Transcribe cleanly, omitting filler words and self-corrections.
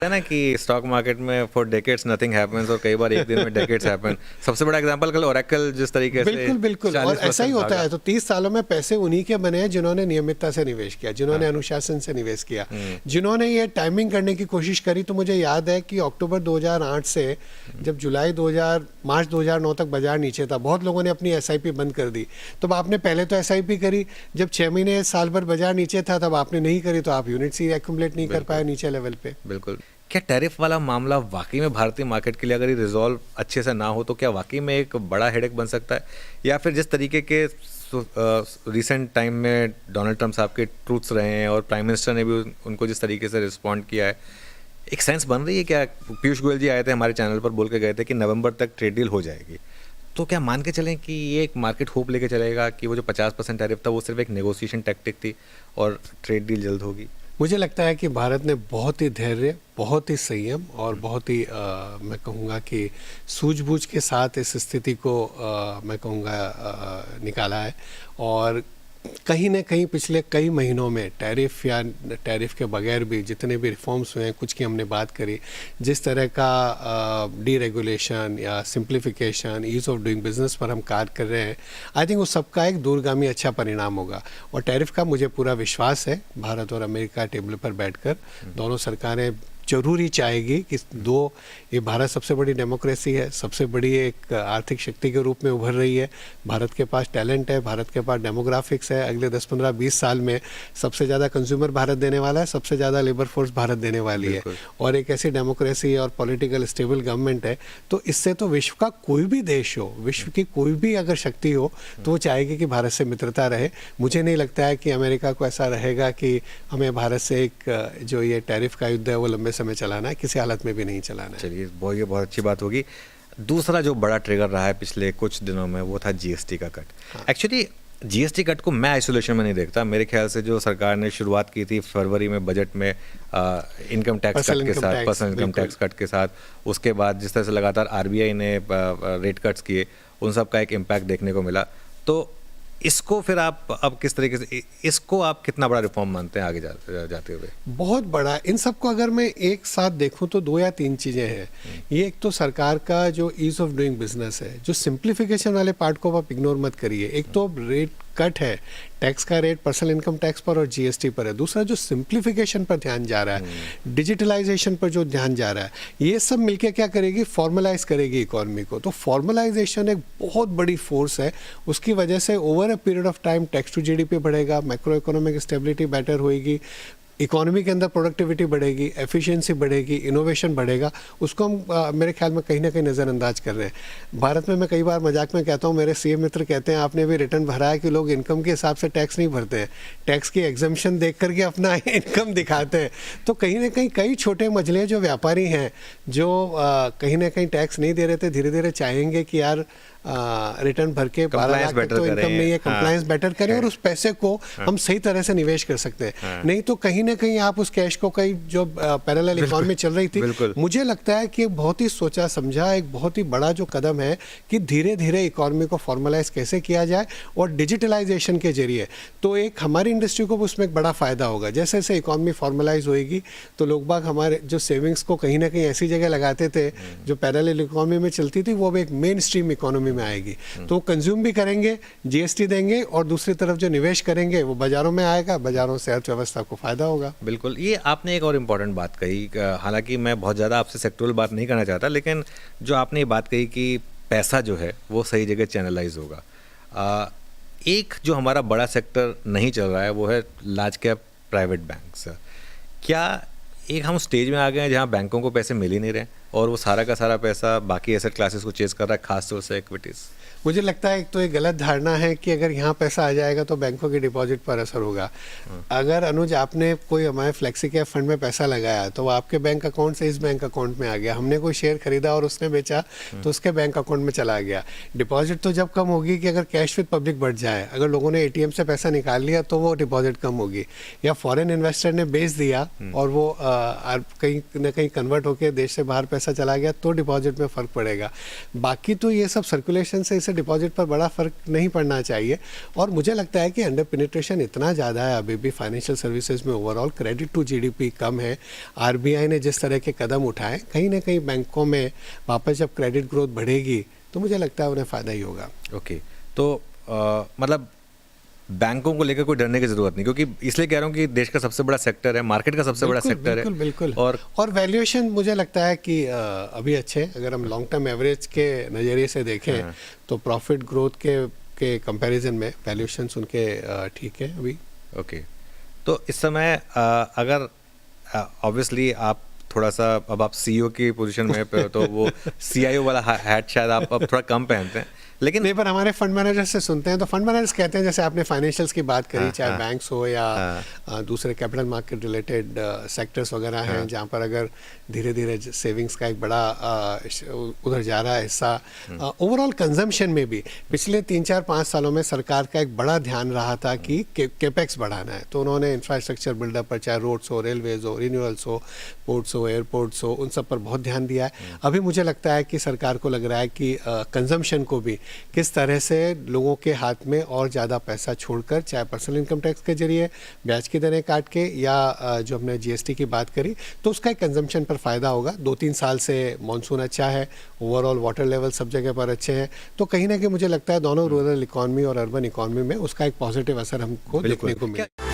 है ना कि स्टॉक मार्केट में फॉर डेकेड्स नथिंग हैपेंस और कई बार एक दिन में डेकेड्स हैपन। सबसे बड़ा एग्जांपल कल ओरेकल जिस तरीके से बिल्कुल बिल्कुल, और ऐसा ही होता है। तो 30 सालों में पैसे उन्हीं के बने हैं जिन्होंने नियमितता से निवेश किया, जिन्होंने अनुशासन से निवेश किया, जिन्होंने ये टाइमिंग करने की कोशिश करी। तो मुझे याद है कि अक्टूबर 2008 से जब मार्च 2009 तक बाजार नीचे था, बहुत लोगों ने अपनी एसआईपी बंद कर दी। तो आपने पहले तो एसआईपी करी, जब 6 महीने साल भर बाजार नीचे था तब आपने नहीं करी, तो आप यूनिट्स ही एक्यूमुलेट नहीं कर पाए नीचे लेवल पे। बिल्कुल। क्या टैरिफ वाला मामला वाकई में भारतीय मार्केट के लिए अगर ये रिजॉल्व अच्छे से ना हो तो क्या वाकई में एक बड़ा हेडेक बन सकता है, या फिर जिस तरीके के रिसेंट टाइम में डोनाल्ड ट्रंप साहब के ट्रूथ्स रहे हैं और प्राइम मिनिस्टर ने भी उनको जिस तरीके से रिस्पॉन्ड किया है, एक सेंस बन रही है क्या? पीयूष गोयल जी आए थे हमारे चैनल पर, बोल के गए थे कि नवंबर तक ट्रेड डील हो जाएगी। तो क्या मान के चलें कि ये एक मार्केट होप लेके चलेगा कि वो जो 50% टैरिफ था वो सिर्फ एक नेगोशिएशन टैक्टिक थी और ट्रेड डील जल्द होगी? मुझे लगता है कि भारत ने बहुत ही धैर्य, बहुत ही संयम और बहुत ही मैं कहूँगा कि सूझबूझ के साथ इस स्थिति को मैं कहूँगा निकाला है। और कहीं ना कहीं पिछले कई महीनों में टैरिफ या टैरिफ के बगैर भी जितने भी रिफॉर्म्स हुए हैं, कुछ की हमने बात करी, जिस तरह का डीरेगुलेशन या simplification, ease of doing business पर हम कार्य कर रहे हैं, आई थिंक वो सबका एक दूरगामी अच्छा परिणाम होगा। और टैरिफ का मुझे पूरा विश्वास है, भारत और अमेरिका टेबल पर बैठकर दोनों सरकारें जरूरी चाहेगी कि ये भारत सबसे बड़ी डेमोक्रेसी है, सबसे बड़ी एक आर्थिक शक्ति के रूप में उभर रही है। भारत के पास टैलेंट है, भारत के पास डेमोग्राफिक्स है। अगले 10, 15, 20 साल में सबसे ज़्यादा कंज्यूमर भारत देने वाला है, सबसे ज़्यादा लेबर फोर्स भारत देने वाली है, और एक ऐसी डेमोक्रेसी और पॉलिटिकल स्टेबल गवर्नमेंट है। तो इससे तो विश्व का कोई भी देश हो, विश्व की कोई भी अगर शक्ति हो, तो वो चाहेगी कि भारत से मित्रता रहे। मुझे नहीं लगता है कि अमेरिका को ऐसा रहेगा कि हमें भारत से एक जो ये टैरिफ का युद्ध है वो लंबे समय चलाना है, किसी हालत में भी नहीं चलाना है। चलिए, ये बहुत अच्छी बात होगी। दूसरा जो बड़ा ट्रिगर रहा है पिछले कुछ दिनों में वो था जीएसटी का कट। एक्चुअली जीएसटी कट को मैं आइसोलेशन में नहीं देखता। मेरे ख्याल से जो सरकार ने शुरुआत की थी फरवरी में बजट में इनकम टैक्स कट के साथ, पर्सनल इनकम टैक्स कट के साथ, उसके बाद जिस तरह से लगातार आरबीआई ने रेट कट्स किए, उन सब का एक इम्पैक्ट देखने को मिला। तो इसको फिर आप अब किस तरीके से, इसको आप कितना बड़ा रिफॉर्म मानते हैं आगे जाते हुए? बहुत बड़ा। इन सबको अगर मैं एक साथ देखूं तो 2 या 3 चीज़ें हैं। ये एक तो सरकार का जो ईज ऑफ डूइंग बिजनेस है, जो सिंप्लीफिकेशन वाले पार्ट को आप इग्नोर मत करिए। एक तो रेट कट है, टैक्स का रेट पर्सनल इनकम टैक्स पर और जीएसटी पर है। दूसरा जो सिंप्लीफिकेशन पर ध्यान जा रहा है, डिजिटलाइजेशन पर जो ध्यान जा रहा है, ये सब मिलके क्या करेगी, फॉर्मलाइज करेगी इकोनॉमी को। तो फॉर्मलाइजेशन एक बहुत बड़ी फोर्स है। उसकी वजह से over a period of time tax to GDP बढ़ेगा, मैक्रो इकोनॉमिक स्टेबिलिटी बेटर होएगी, इकोनॉमी के अंदर प्रोडक्टिविटी बढ़ेगी, एफिशिएंसी बढ़ेगी, इनोवेशन बढ़ेगा। उसको हम मेरे ख्याल में कहीं ना कहीं नज़रअंदाज कर रहे हैं। भारत में मैं कई बार मजाक में कहता हूँ, मेरे सीएम मित्र कहते हैं आपने भी रिटर्न भरा है, कि लोग इनकम के हिसाब से टैक्स नहीं भरते हैं, टैक्स की एग्जम्पशन देख करके अपना इनकम दिखाते हैं। तो कहीं ना कहीं कई छोटे मझले जो व्यापारी हैं, जो कहीं ना कहीं टैक्स नहीं दे रहे थे, धीरे धीरे चाहेंगे कि यार रिटर्न भर के 12 लाख तक तो इनकम नहीं है, कंप्लायंस बेटर करें और उस पैसे को हम सही तरह से निवेश कर सकते हैं। नहीं तो कहीं ना कहीं आप उस कैश को, कई जो पैरेलल इकोनॉमी चल रही थी, मुझे लगता है कि बहुत ही सोचा समझा एक बहुत ही बड़ा जो कदम है कि धीरे धीरे इकोनॉमी को फॉर्मलाइज कैसे किया जाए और डिजिटलाइजेशन के जरिए। तो एक हमारी इंडस्ट्री को उसमें एक बड़ा फायदा होगा। जैसे जैसे इकोनॉमी फॉर्मलाइज होएगी तो लोग बाग हमारे जो सेविंग्स को कहीं ना कहीं ऐसी जगह लगाते थे जो पैरेलल इकोनॉमी में चलती थी, वो अब एक मेन स्ट्रीम इकोनॉमी में आएगी। तो कंज्यूम भी करेंगे, जीएसटी देंगे, और दूसरी तरफ जो निवेश करेंगे वो बाजारों में आएगा, बाजारों से अर्थव्यवस्था को फायदा होगा। बिल्कुल। ये आपने एक और इम्पॉर्टेंट बात कही, हालांकि मैं बहुत ज़्यादा आपसे सेक्टोरल बात नहीं करना चाहता, लेकिन जो आपने ये बात कही कि पैसा जो है वो सही जगह चैनलाइज होगा। एक जो हमारा बड़ा सेक्टर नहीं चल रहा है वो है लार्ज कैप प्राइवेट बैंक्स। क्या एक हम स्टेज में आ गए हैं जहाँ बैंकों को पैसे मिल ही नहीं रहे और वो सारा का सारा पैसा बाकी एसेट क्लासेस को चेज कर रहा है, खास तौर से इक्विटीज? मुझे लगता है एक तो एक गलत धारणा है कि अगर यहाँ पैसा आ जाएगा तो बैंकों के डिपॉजिट पर असर होगा। अगर अनुज आपने कोई हमारे फ्लेक्सी कैप फंड में पैसा लगाया तो वो आपके बैंक अकाउंट से इस बैंक अकाउंट में आ गया, हमने कोई शेयर खरीदा और उसने बेचा तो उसके बैंक अकाउंट में चला गया। डिपॉजिट तो जब कम होगी कि अगर कैश विद पब्लिक बढ़ जाए, अगर लोगों ने एटीएम से पैसा निकाल लिया तो वो डिपॉजिट कम होगी, या फॉरेन इन्वेस्टर ने बेच दिया और वो कहीं ना कहीं कन्वर्ट होकर देश से बाहर पैसा पैसा चला गया तो डिपॉजिट में फ़र्क पड़ेगा। बाकी तो ये सब सर्कुलेशन से इससे डिपॉजिट पर बड़ा फ़र्क नहीं पड़ना चाहिए। और मुझे लगता है कि अंडर पेनिट्रेशन इतना ज़्यादा है अभी भी फाइनेंशियल सर्विसेज में, ओवरऑल क्रेडिट टू जीडीपी कम है। आरबीआई ने जिस तरह के कदम उठाए, कहीं ना कहीं बैंकों में वापस जब क्रेडिट ग्रोथ बढ़ेगी तो मुझे लगता है उन्हें फ़ायदा ही होगा। ओके, तो मतलब बैंकों को लेकर कोई डरने की जरूरत नहीं, क्योंकि इसलिए कह रहा हूँ कि देश का सबसे बड़ा सेक्टर है, मार्केट का सबसे बड़ा सेक्टर है। बिल्कुल। और वैल्यूएशन मुझे लगता है कि अभी अच्छे, अगर हम लॉन्ग टर्म एवरेज के नज़रिए से देखें तो प्रॉफिट ग्रोथ के कंपैरिजन में वैल्यूएशंस उनके ठीक है अभी। ओके, तो इस समय अगर ऑब्वियसली आप थोड़ा सा, अब आप सीईओ की पोजीशन में पे हो तो वो सीआईओ वाला हैट शायद आप अब थोड़ा कम पहनते हैं, लेकिन नहीं, पर हमारे फंड मैनेजर से सुनते हैं तो फंड मैनेजर्स कहते हैं, जैसे आपने फाइनेंशियल्स की बात करी, चाहे बैंक्स हो या दूसरे कैपिटल मार्केट रिलेटेड सेक्टर्स वगैरह हैं, जहाँ पर अगर धीरे धीरे सेविंग्स का एक बड़ा उधर जा रहा है हिस्सा, ओवरऑल कंजम्पशन में भी पिछले 3-4-5 सालों में सरकार का एक बड़ा ध्यान रहा था कि केपेक्स बढ़ाना है। तो उन्होंने इंफ्रास्ट्रक्चर बिल्डअप पर, चाहे रोड्स हो, रेलवेज हो, रिन्यूअल्स हो, पोर्ट्स हो, एयरपोर्ट्स हो, उन सब पर बहुत ध्यान दिया है। अभी मुझे लगता है कि सरकार को लग रहा है कि कंजम्पशन को भी किस तरह से लोगों के हाथ में और ज़्यादा पैसा छोड़कर, चाहे पर्सनल इनकम टैक्स के जरिए ब्याज की दरें काट के या जो हमने जीएसटी की बात करी, तो उसका एक कंजम्पशन पर फ़ायदा होगा। 2-3 साल से मॉनसून अच्छा है, ओवरऑल वाटर लेवल सब जगह पर अच्छे हैं, तो कहीं ना कहीं मुझे लगता है दोनों रूरल इकॉनमी और अर्बन इकॉनमी में उसका एक पॉजिटिव असर हमको देखने को मिलेगा।